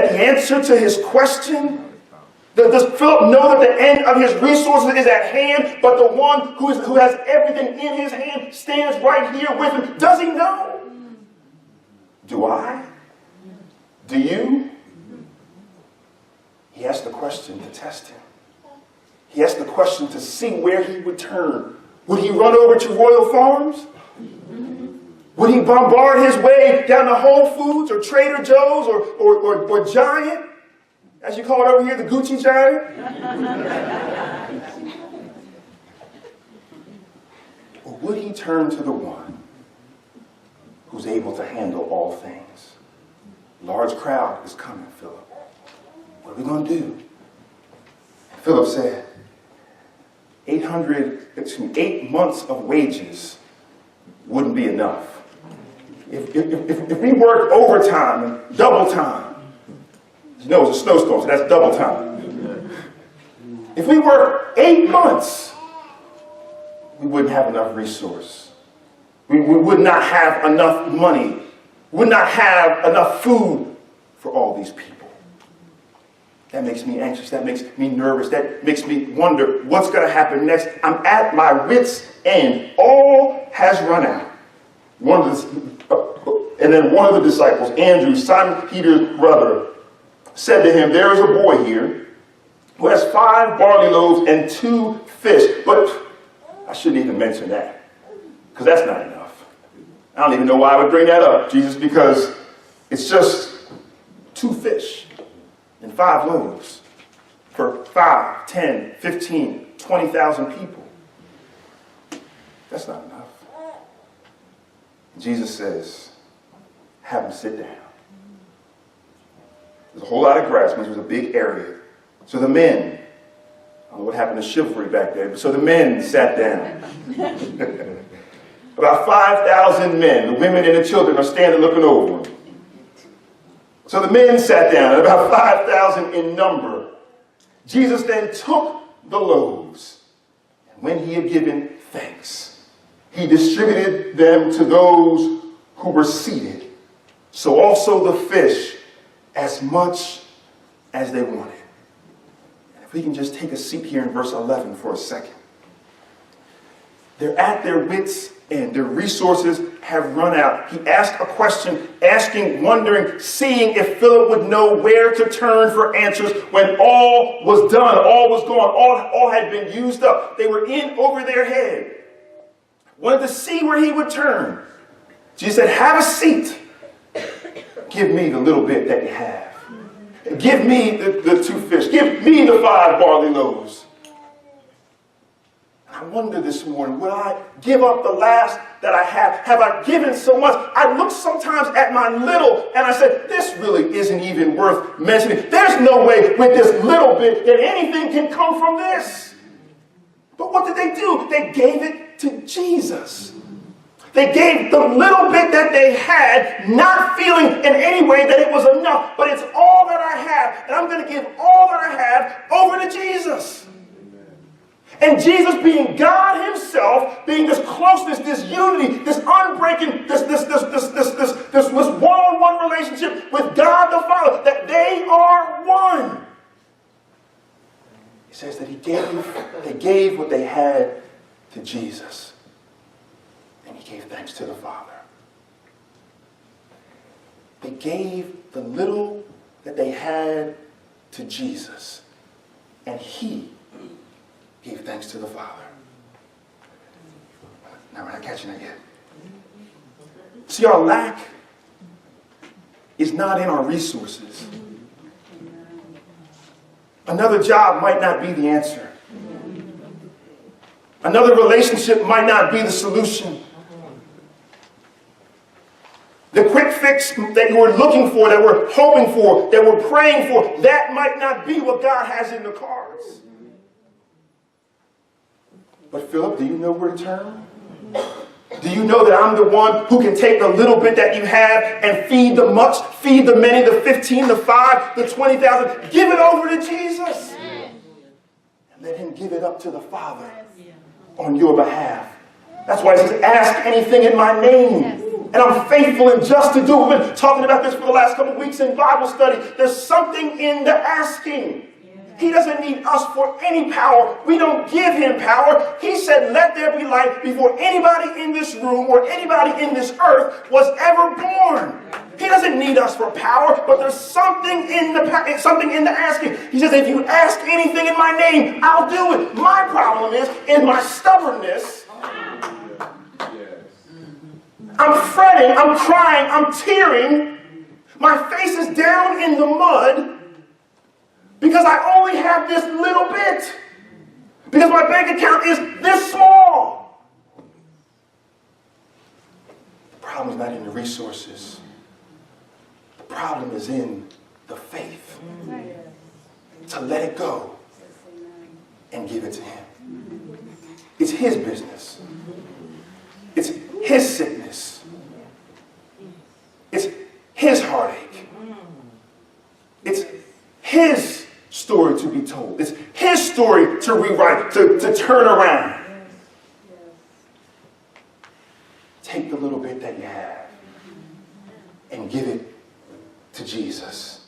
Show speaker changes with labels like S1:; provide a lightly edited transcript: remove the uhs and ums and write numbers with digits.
S1: at the answer to his question? Does Philip know that the end of his resources is at hand, but the one who has everything in his hand stands right here with him? Does he know? Do I? Do you? He asked the question to test him. He asked the question to see where he would turn. Would he run over to Royal Farms? Would he bombard his way down to Whole Foods or Trader Joe's or Giant? As you call it over here, the Gucci Giant? Or would he turn to the one who's able to handle all things? Large crowd is coming, Philip. What are we going to do? And Philip said, 8 months of wages wouldn't be enough. If we worked overtime and double time, you know it's a snowstorm, so that's double time. If we worked 8 months, we wouldn't have enough resource. We would not have enough money. We would not have enough food for all these people. That makes me anxious. That makes me nervous. That makes me wonder what's going to happen next. I'm at my wit's end. All has run out. And then one of the disciples, Andrew, Simon Peter's brother, said to him, there is a boy here who has 5 barley loaves and 2 fish. But I shouldn't even mention that, because that's not enough. I don't even know why I would bring that up, Jesus, because it's just 2 fish and 5 loaves for 5, 10, 15, 20,000 people. That's not enough. Jesus says, have them sit down. There's a whole lot of grass, because it was a big area. So the men, I don't know what happened to chivalry back then, so the men sat down. About 5,000 men, the women and the children are standing looking over them. So the men sat down, about 5,000 in number. Jesus then took the loaves, and when he had given thanks, he distributed them to those who were seated. So also the fish, as much as they wanted. And if we can just take a seat here in verse 11 for a second. They're at their wits' end. Their resources have run out. He asked a question, asking, wondering, seeing if Philip would know where to turn for answers when all was done, all was gone, all had been used up. They were in over their head. Wanted to see where he would turn. Jesus said, have a seat. Give me the little bit that you have. Give me the 2 fish. Give me the 5 barley loaves. I wonder this morning, will I give up the last that I have? Have I given so much? I look sometimes at my little and I said, this really isn't even worth mentioning. There's no way with this little bit that anything can come from this. But what did they do? They gave it to Jesus. They gave the little bit that they had, not feeling in any way that it was enough, but it's all that I have, and I'm going to give all that I have over to Jesus. And Jesus, being God himself, being this closeness, this unity, this unbreaking, this one-on-one relationship with God the Father, that they are one. He says that they gave what they had to Jesus. And he gave thanks to the Father. They gave the little that they had to Jesus. And he gave thanks to the Father. Now we're not catching that yet. See, our lack is not in our resources. Another job might not be the answer. Another relationship might not be the solution. The quick fix that you were looking for, that we're hoping for, that we're praying for, that might not be what God has in the cards. But Philip, do you know where to turn? Do you know that I'm the one who can take the little bit that you have and feed the much, feed the many, the 15, the 5, the 20,000? Give it over to Jesus. And let him give it up to the Father on your behalf. That's why he says, ask anything in my name. And I'm faithful and just to do it. We've been talking about this for the last couple of weeks in Bible study. There's something in the asking. He doesn't need us for any power. We don't give him power. He said, let there be light before anybody in this room or anybody in this earth was ever born. He doesn't need us for power, but there's something in the asking. He says, if you ask anything in my name, I'll do it. My problem is, in my stubbornness, I'm fretting, I'm crying, I'm tearing. My face is down in the mud because I only have this little bit. Because my bank account is this small. The problem is not in the resources. The problem is in the faith. To let it go and give it to him. It's his business. It's his sickness. It's his heartache. It's his story to be told. It's his story to rewrite, to turn around. Take the little bit that you have and give it to Jesus.